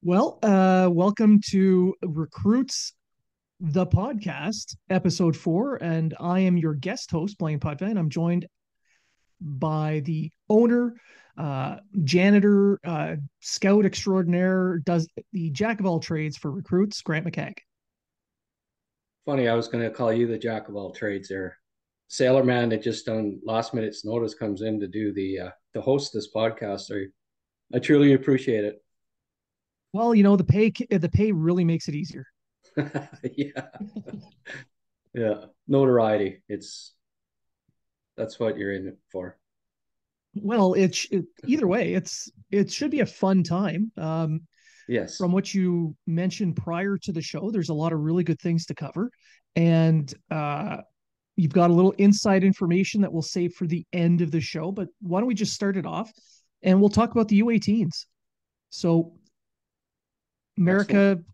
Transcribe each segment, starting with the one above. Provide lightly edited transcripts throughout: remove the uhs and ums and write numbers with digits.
Welcome to Recruits the Podcast, episode 4, and I am your guest host, Blain Potvin. I'm joined by the owner, janitor, scout extraordinaire, does the jack of all trades for Recruits, Grant McCagg. Funny, I was going to call you the jack of all trades there. Sailor man that just on last minute's notice comes in to do to host this podcast. I truly appreciate it. Well, the pay really makes it easier. Yeah, yeah. Notoriety. That's what you're in it for. Well, either way, it should be a fun time. Yes. From what you mentioned prior to the show, there's a lot of really good things to cover, and you've got a little inside information that we'll save for the end of the show. But why don't we just start it off, and we'll talk about the U18s. So Excellent. America,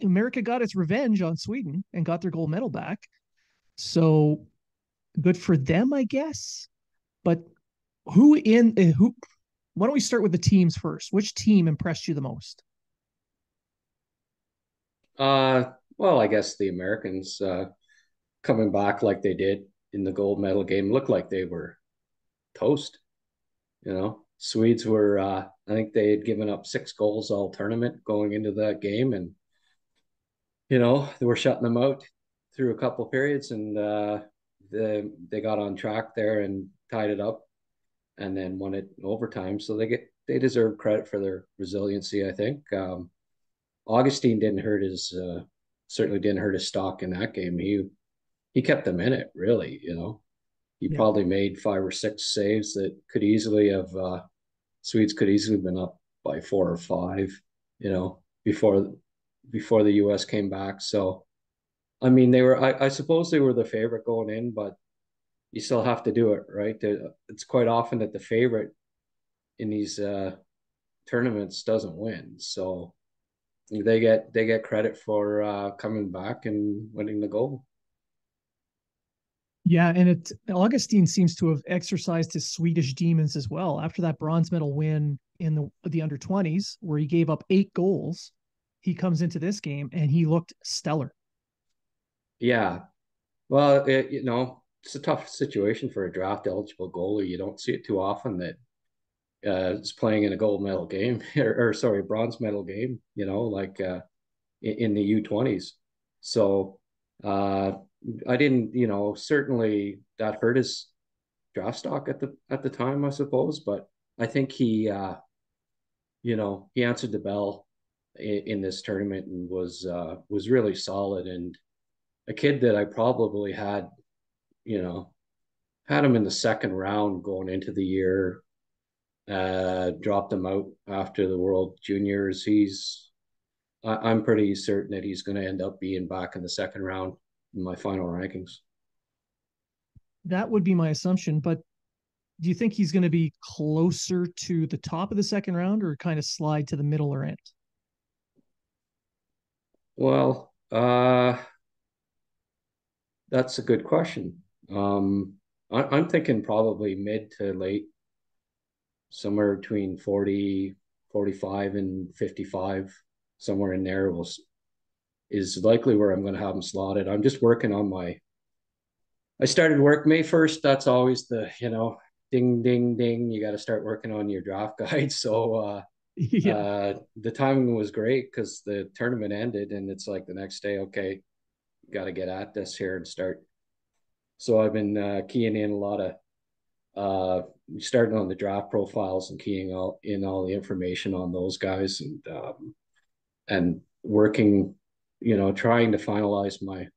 America got its revenge on Sweden and got their gold medal back. So good for them, I guess. But who? Why don't we start with the teams first? Which team impressed you the most? Well, I guess the Americans coming back like they did in the gold medal game looked like they were toast. Swedes were. I think they had given up 6 goals all tournament going into that game, and they were shutting them out through a couple of periods, and they got on track there and tied it up, and then won it in overtime. So they deserve credit for their resiliency. I think Augustine didn't hurt his certainly didn't hurt his stock in that game. He kept them in it really. He Yeah. probably made 5 or 6 saves that could easily have Swedes could easily have been up by 4 or 5. Before the U.S. came back. So I mean, I suppose they were the favorite going in, but you still have to do it, right? It's quite often that the favorite in these tournaments doesn't win, so they get credit for coming back and winning the gold. Yeah, and Augustine seems to have exercised his Swedish demons as well. After that bronze medal win in the under 20s, where he gave up 8 goals, he comes into this game and he looked stellar. Yeah, well, it's a tough situation for a draft eligible goalie. You don't see it too often that is playing in a gold medal game or sorry, bronze medal game. Like in the U20s. So uh, I didn't, certainly that hurt his draft stock at the time, I suppose. But I think he answered the bell in this tournament and was really solid, and a kid that I probably you know, had him in the second round going into the year. Dropped him out after the World Juniors. I'm pretty certain that he's going to end up being back in the second round in my final rankings. That would be my assumption, but do you think he's going to be closer to the top of the second round or kind of slide to the middle or end? Well, that's a good question. I'm thinking probably mid to late, somewhere between 40, 45, and 55, somewhere in there is likely where I'm going to have him slotted. I'm just working on I started work May 1st. That's always ding, ding, ding. You got to start working on your draft guide. So Yeah. the timing was great because the tournament ended and it's like the next day, okay, got to get at this here and start. So I've been keying in a lot of starting on the draft profiles and keying all the information on those guys and working, trying to finalize my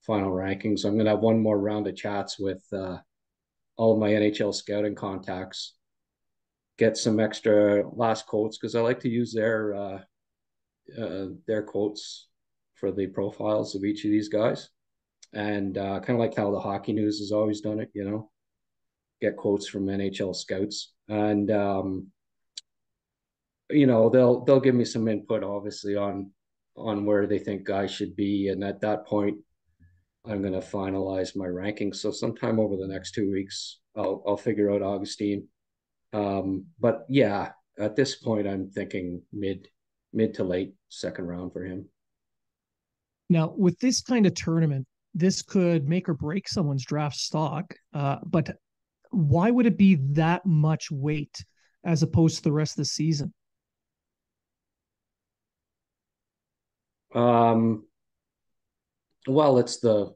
final rankings. I'm going to have one more round of chats with all of my NHL scouting contacts, get some extra last quotes because I like to use their quotes for the profiles of each of these guys, and kind of like how the Hockey News has always done it. Get quotes from NHL scouts, and they'll give me some input, obviously, on where they think guys should be, and at that point, I'm going to finalize my rankings. So sometime over the next 2 weeks, I'll figure out Augustine. But yeah, at this point, I'm thinking mid to late second round for him. Now, with this kind of tournament, this could make or break someone's draft stock. But why would it be that much weight as opposed to the rest of the season? Well, it's the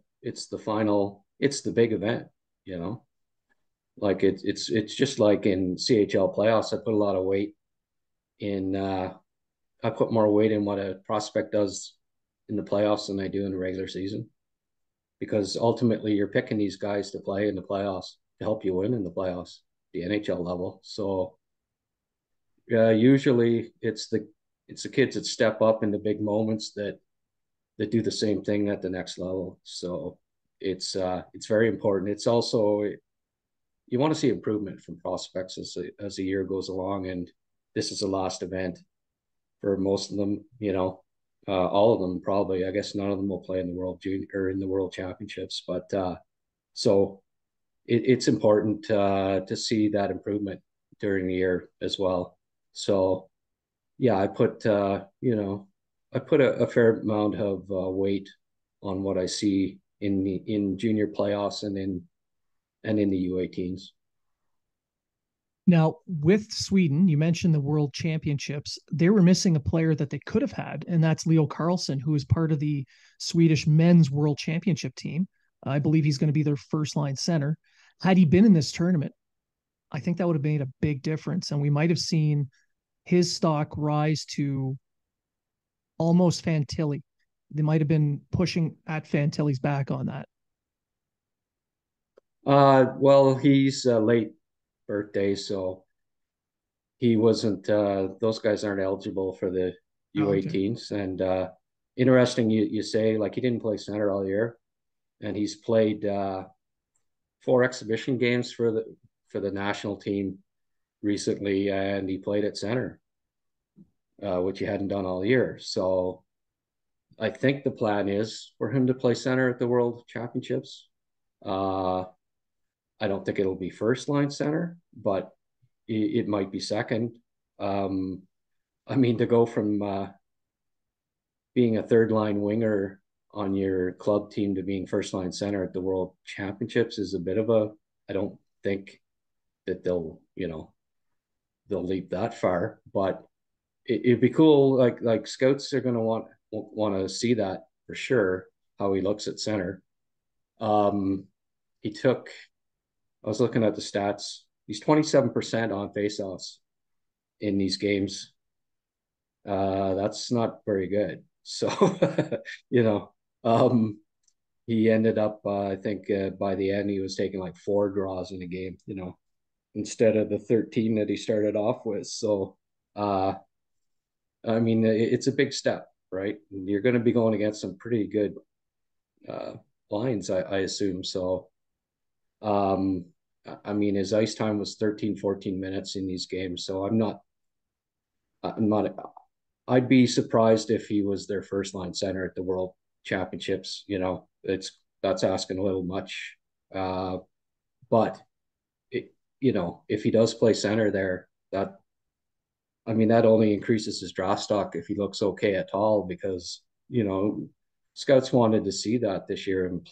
final, it's the big event, you know. Like it's just like in CHL playoffs. I put a lot of weight in. I put more weight in what a prospect does in the playoffs than I do in the regular season, because ultimately you're picking these guys to play in the playoffs to help you win in the playoffs, the NHL level. So usually it's the kids that step up in the big moments that do the same thing at the next level. So it's very important. It's also, you want to see improvement from prospects as the year goes along, and this is the last event for most of them. You know, all of them probably. I guess none of them will play in the World Junior or in the World Championships, but so it's important to see that improvement during the year as well. So yeah, I put I put a fair amount of weight on what I see in junior playoffs and in the U18s. Now, with Sweden, you mentioned the World Championships. They were missing a player that they could have had, and that's Leo Carlsson, who is part of the Swedish men's World Championship team. I believe he's going to be their first line center. Had he been in this tournament, I think that would have made a big difference, and we might have seen his stock rise to almost Fantilli. They might have been pushing at Fantilli's back on that. Well, he's late birthday, so he wasn't. Those guys aren't eligible for the Oh, okay. U18s. And interesting, you say, like, he didn't play center all year, and he's played 4 exhibition games for the national team recently, and he played at center, which he hadn't done all year. So I think the plan is for him to play center at the World Championships. Uh, I don't think it'll be first line center, but it might be second. Um, I mean, to go from being a third line winger on your club team to being first line center at the World Championships is a bit of a. I don't think that they'll leap that far, but it'd be cool. Like scouts are going to want to see that for sure. How he looks at center. Um, he took. I was looking at the stats. He's 27% on faceoffs in these games. That's not very good. So, you know, um, he ended up, I think, by the end, he was taking like 4 draws in a game, instead of the 13 that he started off with. So, uh, I mean, it's a big step, right? You're going to be going against some pretty good uh, lines, I assume. So, um, I mean, his ice time was 13, 14 minutes in these games. So I'm not, I'd be surprised if he was their first line center at the World Championships. That's asking a little much. But if he does play center there, that only increases his draft stock if he looks okay at all, because scouts wanted to see that this year and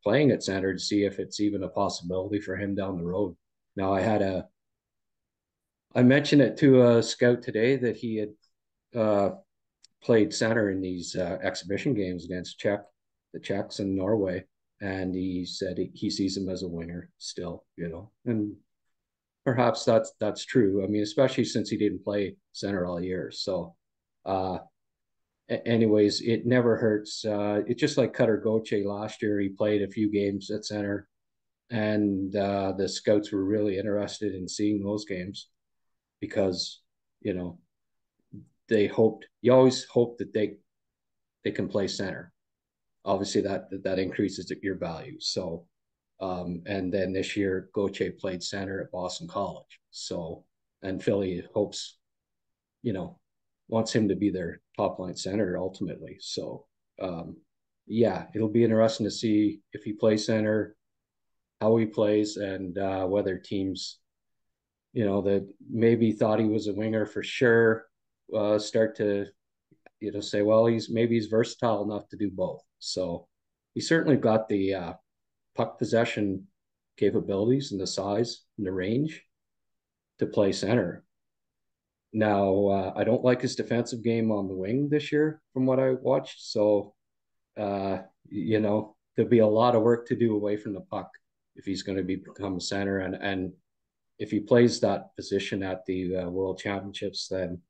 playing at center to see if it's even a possibility for him down the road. Now, I mentioned it to a scout today that he had played center in these exhibition games against the Czechs and Norway, and he said he sees him as a winger still, and perhaps that's true. I mean, especially since he didn't play center all year. So, uh, anyways, it never hurts. It's just like Cutter Gauthier last year. He played a few games at center, and the scouts were really interested in seeing those games because you know you always hope that they can play center. Obviously, that increases your value. So, and then this year, Gauthier played center at Boston College. So, and Philly hopes, you know, wants him to be their top line center ultimately. So, yeah, it'll be interesting to see if he plays center, how he plays, and whether teams, that maybe thought he was a winger for sure, start to say, well, he's versatile enough to do both. So he certainly got the puck possession capabilities and the size and the range to play center. Now, I don't like his defensive game on the wing this year from what I watched. So, there'll be a lot of work to do away from the puck if he's going to become a center. And if he plays that position at the World Championships, then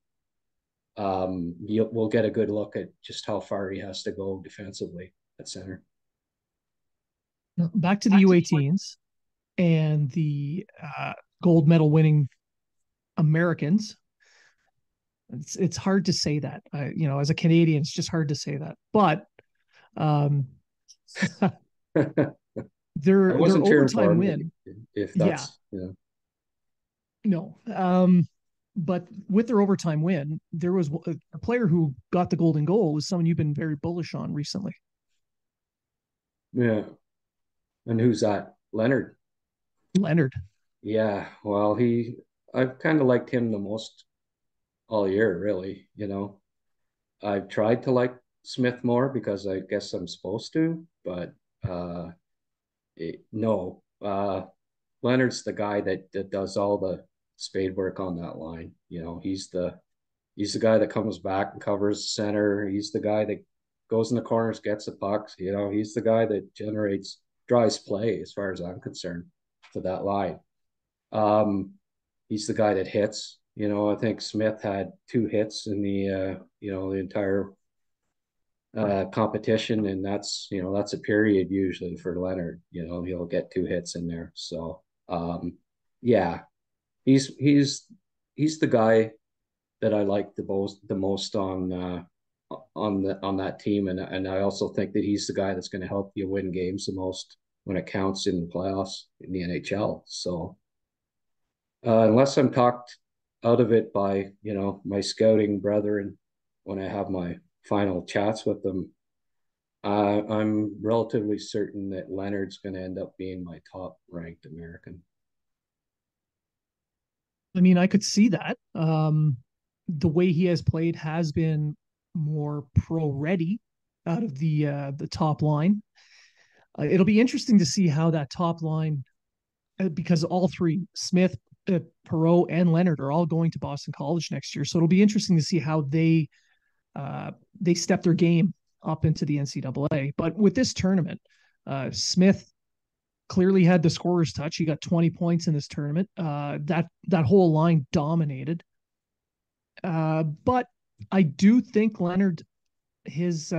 we'll get a good look at just how far he has to go defensively at center. Back to the U18s and the gold medal winning Americans. It's hard to say that. As a Canadian, it's just hard to say that. But their overtime win, if that's no. But with their overtime win, there was a player who got the golden goal was someone you've been very bullish on recently. Yeah. And who's that? Leonard. Yeah. Well, I've kind of liked him the most all year, really. I've tried to like Smith more because I guess I'm supposed to, but no. Leonard's the guy that does all the spade work on that line. He's the guy that comes back and covers the center. He's the guy that goes in the corners, gets the pucks. He's the guy that drives play as far as I'm concerned for that line. He's the guy that hits. I think Smith had 2 hits in the entire competition, and that's a period usually for Leonard. He'll get 2 hits in there. So yeah, he's the guy that I like the most on that team, and I also think that he's the guy that's going to help you win games the most when it counts in the playoffs in the NHL. So unless I'm talked out of it by my scouting brethren when I have my final chats with them, I'm relatively certain that Leonard's going to end up being my top ranked American. I mean, I could see that. The way he has played has been more pro ready out of the top line. It'll be interesting to see how that top line, because all three, Smith, Perreault, and Leonard, are all going to Boston College next year. So it'll be interesting to see how they step their game up into the NCAA. But with this tournament, Smith clearly had the scorer's touch. He got 20 points in this tournament. That whole line dominated. But I do think Leonard, his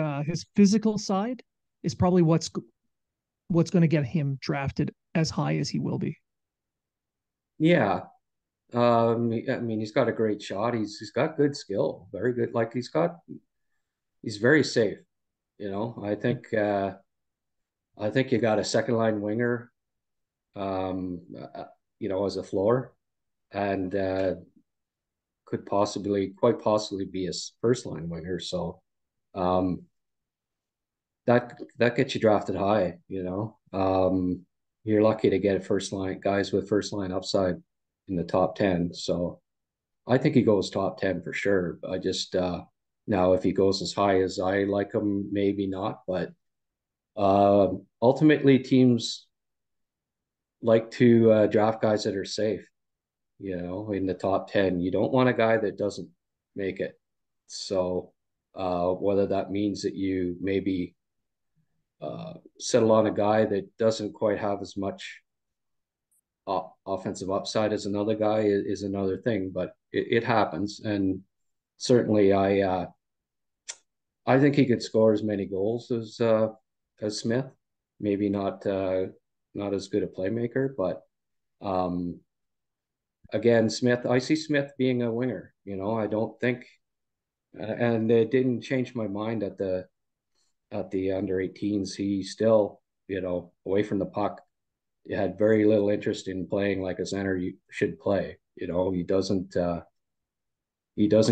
physical side is probably what's going to get him drafted as high as he will be. Yeah. I mean, he's got a great shot. He's got good skill, very good. Like he's very safe. I think you got a second line winger, as a floor, and quite possibly be a first line winger. So that gets you drafted high. You're lucky to get guys with first line upside in the top 10. So I think he goes top 10 for sure. I just now if he goes as high as I like him, maybe not. But ultimately, teams like to draft guys that are safe. In the top 10, you don't want a guy that doesn't make it. So whether that means that you maybe settle on a guy that doesn't quite have as much offensive upside as another guy is another thing, but it happens. And certainly I think he could score as many goals as Smith. Maybe not as good a playmaker, but again, I see Smith being a winger. I don't think, and it didn't change my mind at the under 18s. He still, away from the puck, he had very little interest in playing like a center you should play. He doesn't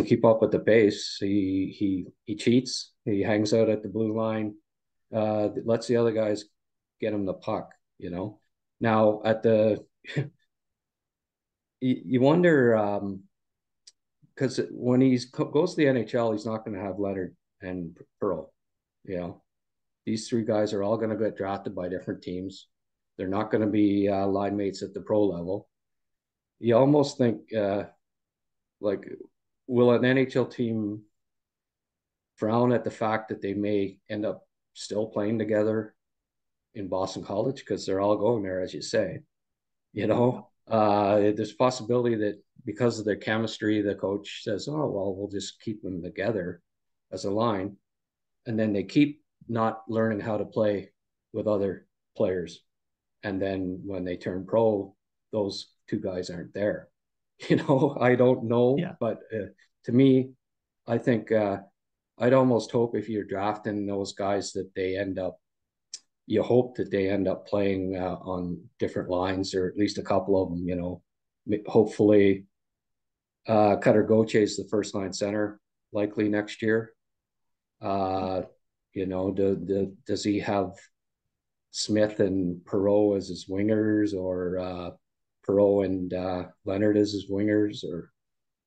keep up with the pace. He cheats. He hangs out at the blue line. Lets the other guys get him the puck. Now at the you wonder because when he goes to the NHL, he's not going to have Leonard and Pearl. You know, these three guys are all going to get drafted by different teams. They're not going to be line mates at the pro level. You almost think like, will an NHL team frown at the fact that they may end up still playing together in Boston College because they're all going there, as you say. You know, there's a possibility that because of their chemistry, the coach says, "Oh, well, we'll just keep them together as a line," and then they keep not learning how to play with other players, and then when they turn pro, those two guys aren't there. You know, I don't know, Yeah. but to me, I think I'd almost hope if you're drafting those guys that they end up, you hope that they end up playing on different lines, or at least a couple of them. You know, hopefully Cutter Gauthier is the first line center likely next year. You know, does he have Smith and Perreault as his wingers, or Perreault and Leonard as his wingers, or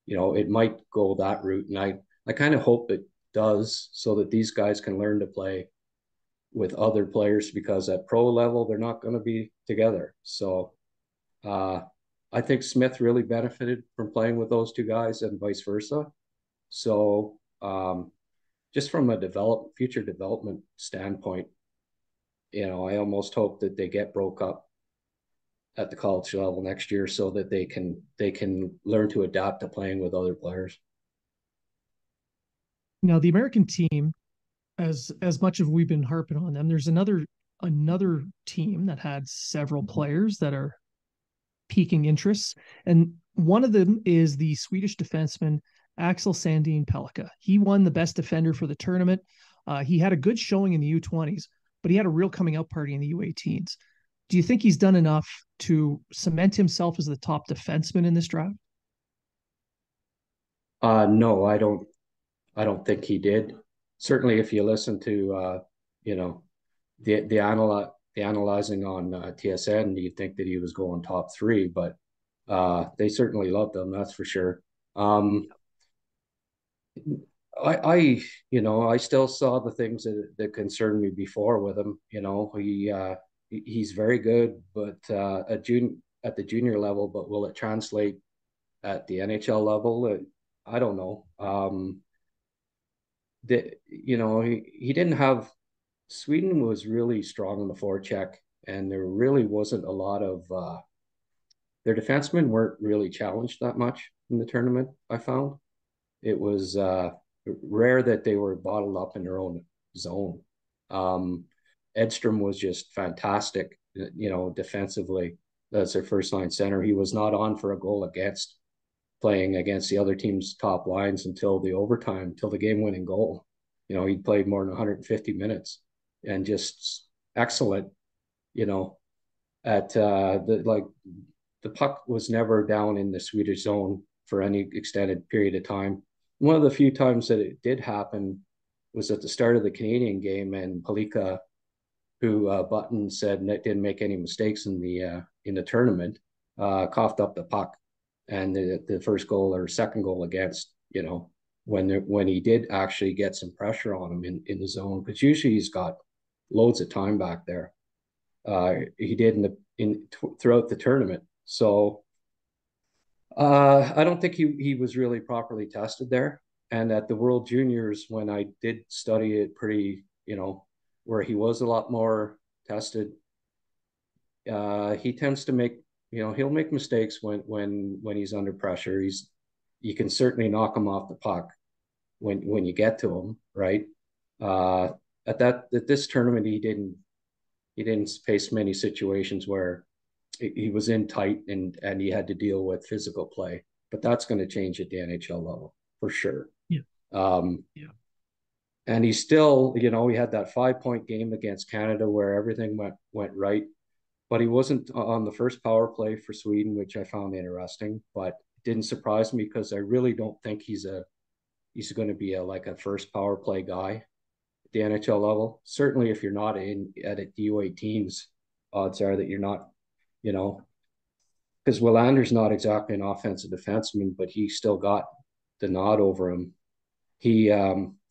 you know, it might go that route, and I kind of hope it does, so that these guys can learn to play with other players, because at pro level they're not going to be together. So uh, I think Smith really benefited from playing with those two guys, and vice versa. So just from a future development standpoint, you know, I almost hope that they get broke up at the college level next year, so that they can learn to adapt to playing with other players. Now, the American team, as much as we've been harping on them, there's another team that had several players that are piquing interests, and one of them is the Swedish defenseman Axel Sandin Pellikka. He won the best defender for the tournament. He had a good showing in the U20s, but he had a real coming out party in the U18s. Do you think he's done enough to cement himself as the top defenseman in this draft? No, I don't think he did. Certainly, if you listen to you know, the analyzing on TSN, you'd think that he was going top three, but they certainly loved him, that's for sure. Um, I you know, I still saw the things that concerned me before with him. You know, he's very good, but at the junior level, but will it translate at the NHL level? I don't know. That, you know, he didn't have, Sweden was really strong on the forecheck, and there really wasn't a lot of their defensemen weren't really challenged that much in the tournament. I found it was rare that they were bottled up in their own zone. Um, Edstrom was just fantastic, you know, defensively. That's their first line center. He was not on for a goal against, playing against the other team's top lines until the overtime, until the game winning goal. You know, he played more than 150 minutes and just excellent, you know, at the puck was never down in the Swedish zone for any extended period of time. One of the few times that it did happen was at the start of the Canadian game, and Pellikka, who Button said didn't make any mistakes in the tournament, coughed up the puck, and the first goal or second goal against, you know, when he did actually get some pressure on him in the zone, because usually he's got loads of time back there. He did throughout the tournament. So I don't think he was really properly tested there. And at the World Juniors, when I did study it pretty, you know, where he was a lot more tested, he tends to make, you know, he'll make mistakes when he's under pressure. You can certainly knock him off the puck when you get to him, right? Uh, at this tournament, he didn't face many situations where he was in tight and he had to deal with physical play. But that's going to change at the NHL level for sure. Yeah. Um, Yeah. and he still, you know, he had that 5 point game against Canada where everything went right, but he wasn't on the first power play for Sweden, which I found interesting. But it didn't surprise me, because I really don't think he's going to be like a first power play guy at the NHL level. Certainly, if you're not at a U18s, odds are that you're not, you know, because Willander's not exactly an offensive defenseman, but he still got the nod over him. He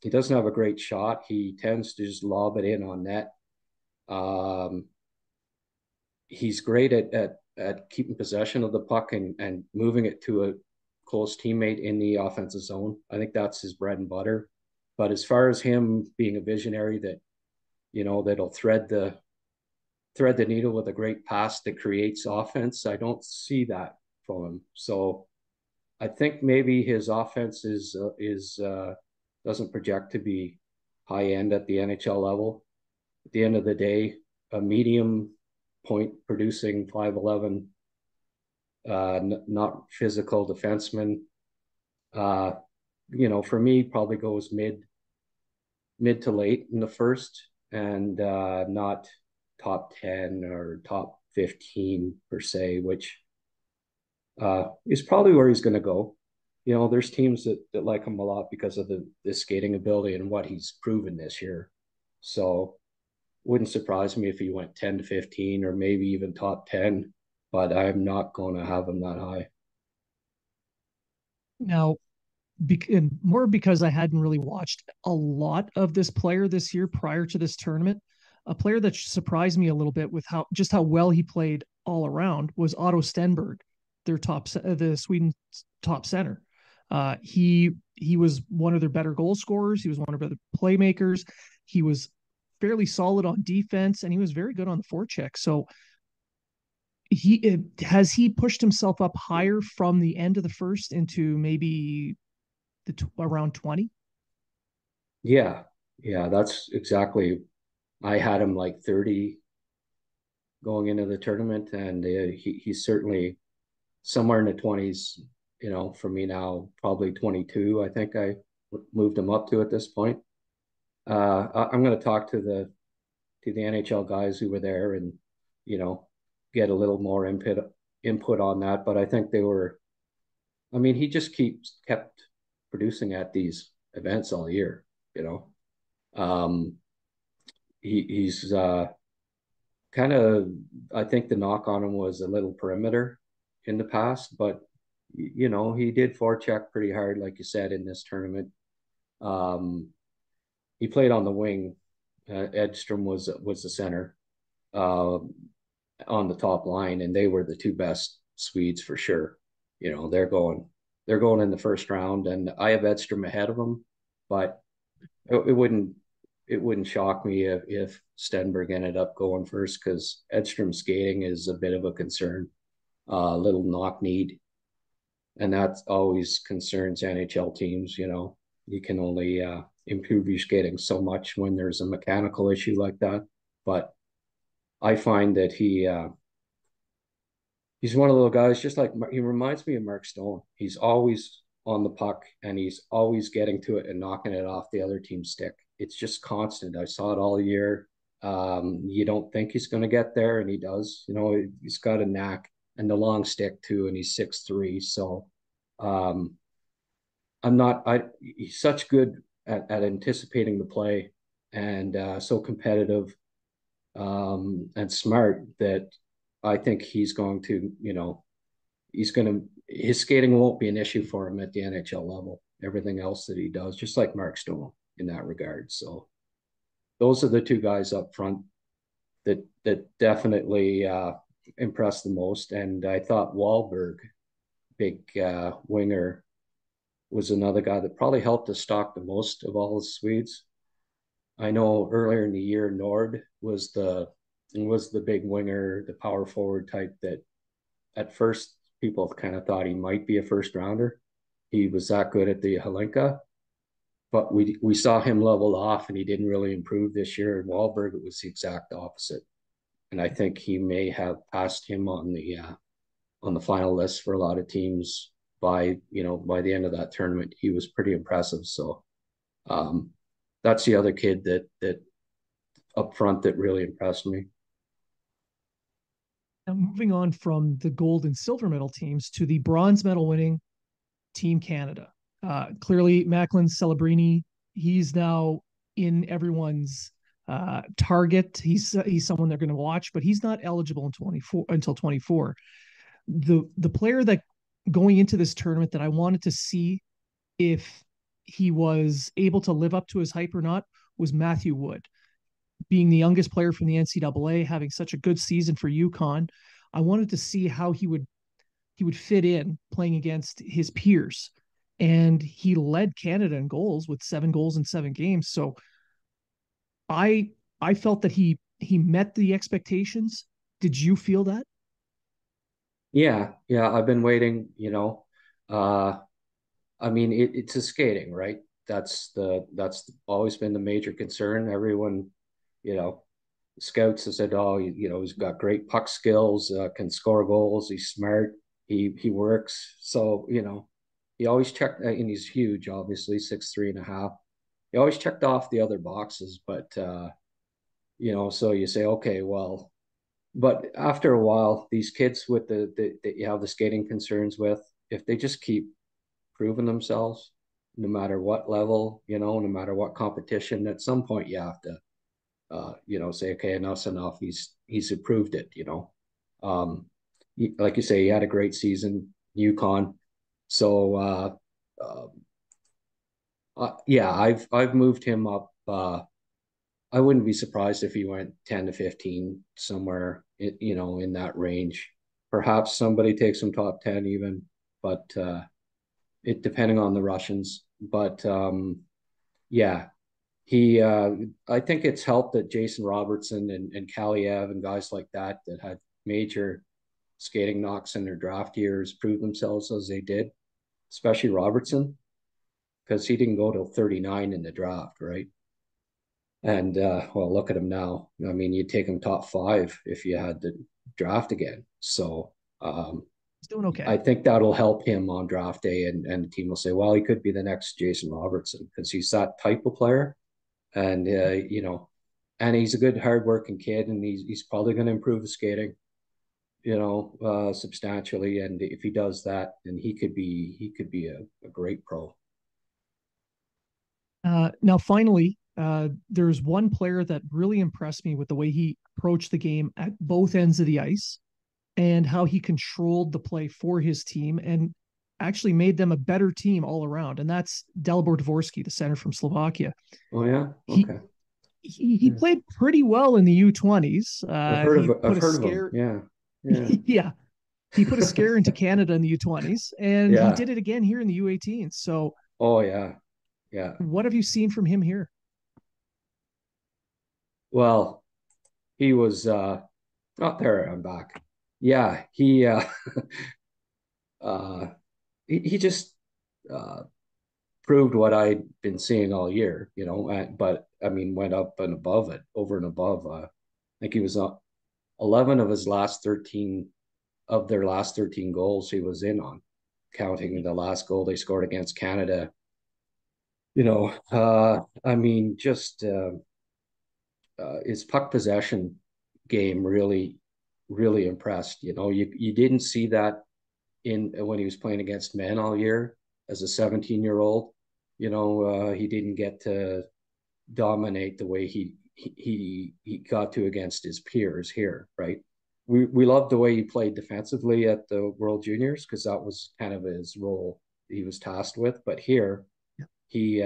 doesn't have a great shot. He tends to just lob it in on net. He's great at keeping possession of the puck and moving it to a close teammate in the offensive zone. I think that's his bread and butter. But as far as him being a visionary that, that'll thread the needle with a great pass that creates offense, I don't see that from him. So I think maybe his offense is doesn't project to be high end at the NHL level. At the end of the day, a medium point producing 5'11", not physical defenseman, for me probably goes mid to late in the first, and not top 10 or top 15 per se, which is probably where he's going to go. There's teams that like him a lot because of the skating ability and what he's proven this year. So wouldn't surprise me if he went 10 to 15 or maybe even top 10, but I'm not going to have him that high. Now, more because I hadn't really watched a lot of this player this year prior to this tournament. A player that surprised me a little bit with how well he played all around was Otto Stenberg, the Sweden top center. He was one of their better goal scorers. He was one of their playmakers. He was fairly solid on defense, and he was very good on the forecheck. So has he pushed himself up higher from the end of the first into maybe around 20? Yeah, that's exactly. I had him like 30 going into the tournament, and he's certainly somewhere in the 20s. For me now, probably 22. I think I moved him up to at this point. I'm going to talk to the NHL guys who were there and get a little more input on that. But I think they were. I mean, he just kept producing at these events all year. He's kind of. I think the knock on him was a little perimeter in the past, but he did forecheck pretty hard, like you said, in this tournament. He played on the wing. Edstrom was the center on the top line, and they were the two best Swedes for sure. They're going in the first round, and I have Edstrom ahead of them, but it wouldn't shock me if Stenberg ended up going first, because Edstrom's skating is a bit of a concern, little knock need, and that always concerns NHL teams. You can only improve your skating so much when there's a mechanical issue like that. But I find that he's one of those guys, just like he reminds me of Mark Stone. He's always on the puck, and he's always getting to it and knocking it off the other team's stick. It's just constant. I saw it all year. You don't think he's going to get there, and he does. He's got a knack and the long stick too, and he's 6'3". So he's such good at anticipating the play, and so competitive and smart, that I think he's going to, his skating won't be an issue for him at the NHL level. Everything else that he does, just like Mark Stone in that regard. So those are the two guys up front that definitely impressed the most. And I thought Wahlberg, big winger, was another guy that probably helped us stock the most of all the Swedes. I know earlier in the year, Nord was the big winger, the power forward type that at first people kind of thought he might be a first rounder. He was that good at the Halenka, but we saw him level off, and he didn't really improve this year. And Wahlberg, it was the exact opposite. And I think he may have passed him on the final list for a lot of teams by the end of that tournament. He was pretty impressive. So that's the other kid that up front that really impressed me. Now, moving on from the gold and silver medal teams to the bronze medal winning Team Canada. Clearly, Macklin Celebrini, he's now in everyone's target. He's someone they're going to watch, but he's not eligible until 24. The player that going into this tournament that I wanted to see if he was able to live up to his hype or not was Matthew Wood. Being the youngest player from the NCAA, having such a good season for UConn, I wanted to see how he would fit in playing against his peers. And he led Canada in goals with 7 goals in 7 games. So I felt that he met the expectations. Did you feel that? Yeah, yeah. I've been waiting. Uh, I mean, it's a skating, right? That's always been the major concern. Everyone, you know, scouts have said, oh, he's got great puck skills, can score goals. He's smart. He works. So he always checked, and he's huge, obviously 6'3.5". He always checked off the other boxes, but so you say, okay, well, but after a while, these kids with that you have the skating concerns with, if they just keep proving themselves, no matter what level, no matter what competition, at some point you have to, say, okay, enough's enough. He's improved it. Like you say, he had a great season, UConn. So yeah, I've moved him up. I wouldn't be surprised if he went 10 to 15 somewhere, in that range. Perhaps somebody takes him top 10 even, but it depending on the Russians. But yeah, he I think it's helped that Jason Robertson and Kaliev and guys like that had major skating knocks in their draft years prove themselves as they did, especially Robertson, because he didn't go till 39 in the draft, right? And well, look at him now. I mean, you'd take him top 5 if you had to draft again. So He's doing okay. I think that'll help him on draft day, and the team will say, well, he could be the next Jason Robertson because he's that type of player, and and he's a good, hardworking kid, and he's probably going to improve his skating, substantially. And if he does that, then he could be a great pro. Now, finally, there's one player that really impressed me with the way he approached the game at both ends of the ice and how he controlled the play for his team and actually made them a better team all around. And that's Dalibor Dvorsky, the center from Slovakia. Oh yeah, He okay. he Yeah. played pretty well in the U20s. He I've put a heard of him. scare. Yeah, yeah, Yeah, he put a scare into Canada in the U20s, and he yeah. did it again here in the U18s. So, Oh yeah, yeah. what have you seen from him here? Well, he was not there. I'm back. Yeah, he uh he just uh proved what I'd been seeing all year, but I mean went up and above it, over and above. I think he was 11 of his last 13 of their last 13 goals he was in on, counting the last goal they scored against Canada. I mean, just his puck possession game really, really impressed. You didn't see that in when he was playing against men all year as a 17-year-old. He didn't get to dominate the way he got to against his peers here, right? We loved the way he played defensively at the World Juniors because that was kind of his role he was tasked with. But here, he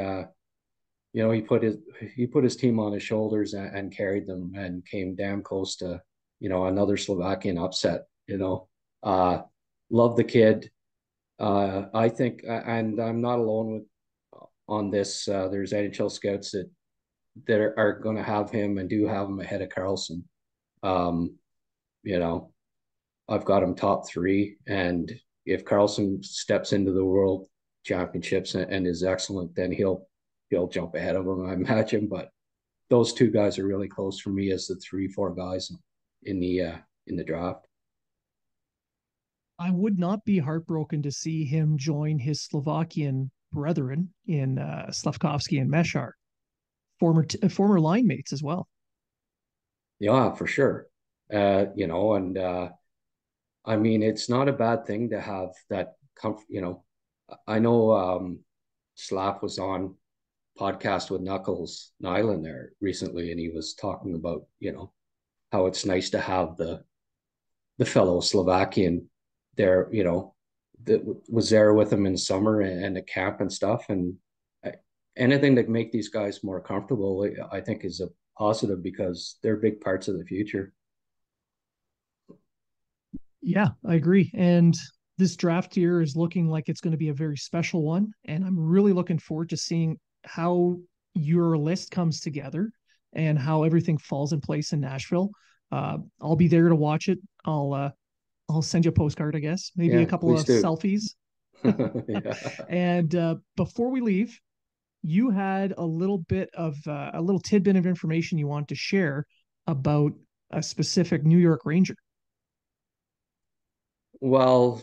he put his team on his shoulders and carried them and came damn close to another Slovakian upset. Love the kid. I think, and I'm not alone with on this. There's NHL scouts that are going to have him and do have him ahead of Carlsson. Um, you know, I've got him top 3, and if Carlsson steps into the World Championships and is excellent, then he'll jump ahead of him, I imagine. But those two guys are really close for me as the 3-4 guys in the draft. I would not be heartbroken to see him join his Slovakian brethren in Slavkovsky and Meshar, former line mates as well. Yeah, for sure. And I mean, it's not a bad thing to have that comfort. I know Slav was on podcast with Knuckles Nyland there recently, and he was talking about how it's nice to have the fellow Slovakian there, that was there with him in summer and the camp and stuff. And anything that make these guys more comfortable, I think, is a positive because they're big parts of the future. Yeah, I agree. And this draft year is looking like it's going to be a very special one. And I'm really looking forward to seeing how your list comes together and how everything falls in place in Nashville. I'll be there to watch it. I'll send you a postcard, I guess, maybe a Yeah, couple please of do. selfies. Yeah. And before we leave, you had a little bit of a little tidbit of information you want to share about a specific New York Ranger. Well,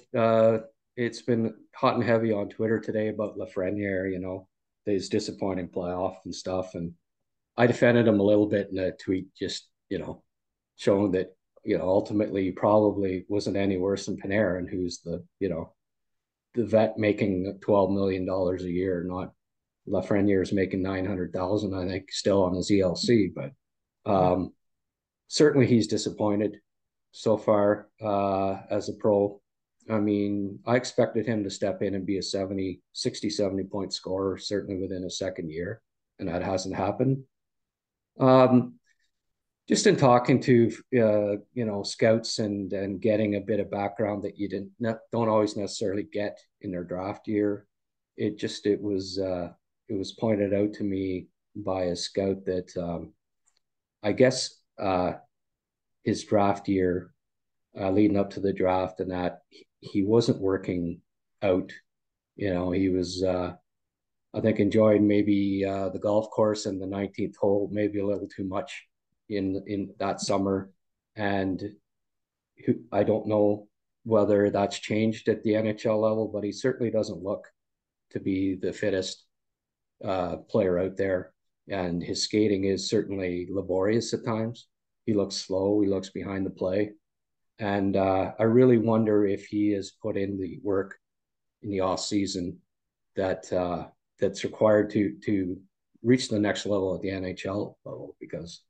it's been hot and heavy on Twitter today about Lafreniere, his disappointing playoff and stuff. And I defended him a little bit in a tweet, just, showing that, ultimately he probably wasn't any worse than Panarin, who's the vet making $12 million a year, not Lafreniere is making 900,000, I think, still on his ELC. But Yeah. certainly he's disappointed so far as a pro. I mean, I expected him to step in and be a 70 point scorer, certainly within a second year, and that hasn't happened. Um, just in talking to scouts and getting a bit of background that you don't always necessarily get in their draft year, it was pointed out to me by a scout that I guess his draft year leading up to the draft and that he wasn't working out. He was I think enjoying maybe the golf course and the 19th hole maybe a little too much in that summer. And I don't know whether that's changed at the NHL level, but he certainly doesn't look to be the fittest player out there. And his skating is certainly laborious at times. He looks slow. He looks behind the play. And I really wonder if he has put in the work in the off season that's required to reach the next level at the NHL level. Because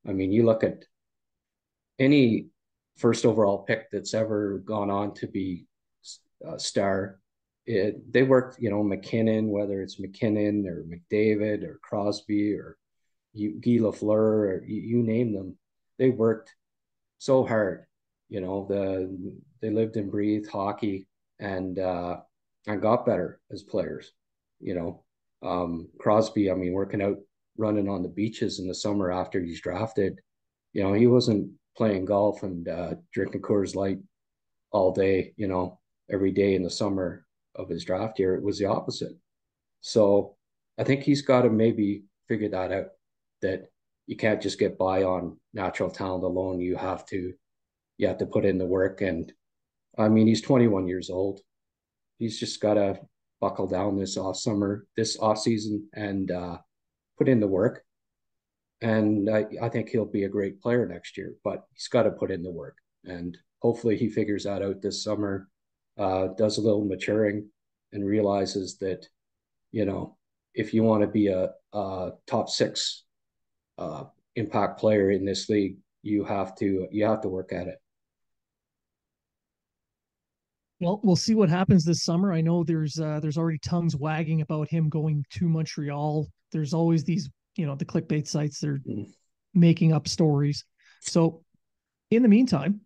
I mean, you look at any first overall pick that's ever gone on to be a star. They worked, McKinnon, whether it's McKinnon or McDavid or Crosby or Guy Lafleur or you name them, they worked so hard. They lived and breathed hockey and got better as players. Crosby, I mean, working out, running on the beaches in the summer after he's drafted. He wasn't playing golf and drinking Coors Light all day. Every day in the summer of his draft year. It was the opposite. So I think he's got to maybe figure that out. That you can't just get by on natural talent alone. You have to put in the work. And I mean, he's 21 years old. He's just got to buckle down this off season, and put in the work. And I think he'll be a great player next year, but he's got to put in the work. And hopefully he figures that out this summer, does a little maturing and realizes that, if you want to be a top six impact player in this league, you have to work at it. Well, we'll see what happens this summer. I know there's already tongues wagging about him going to Montreal. There's always these, the clickbait sites that are making up stories. So in the meantime,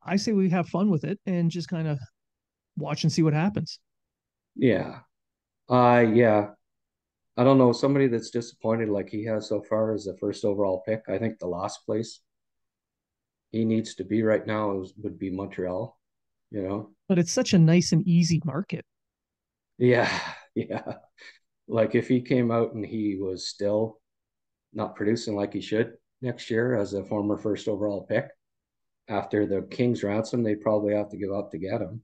I say we have fun with it and just kind of watch and see what happens. Yeah. Yeah. I don't know. Somebody that's disappointed like he has so far as the first overall pick. I think the last place he needs to be right now would be Montreal, you know? But it's such a nice and easy market. Yeah. Yeah. Like if he came out and he was still not producing like he should next year as a former first overall pick, after the Kings ransom, they probably have to give up to get him.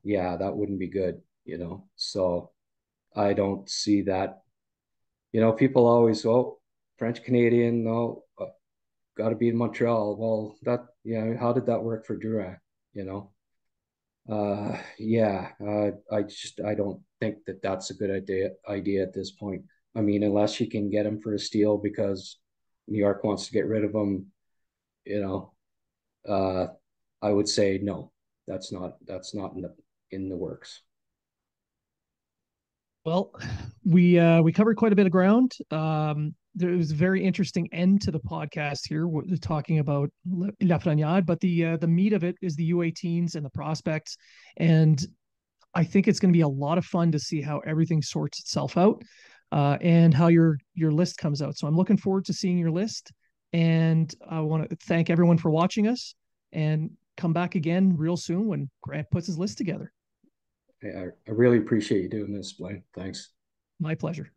Yeah, that wouldn't be good. So I don't see that. People always, French Canadian, no, got to be in Montreal. Well, how did that work for Drouin? You know, yeah, I don't think that that's a good idea at this point. I mean, unless you can get him for a steal because New York wants to get rid of him, you know, uh, I would say no. That's not in the in the works. Well, we covered quite a bit of ground. There was a very interesting end to the podcast here, talking about Lafreniere, but the meat of it is the U18s and the prospects, and I think it's going to be a lot of fun to see how everything sorts itself out, and how your list comes out. So I'm looking forward to seeing your list, and I want to thank everyone for watching us, and come back again real soon when Grant puts his list together. I really appreciate you doing this, Blaine. Thanks. My pleasure.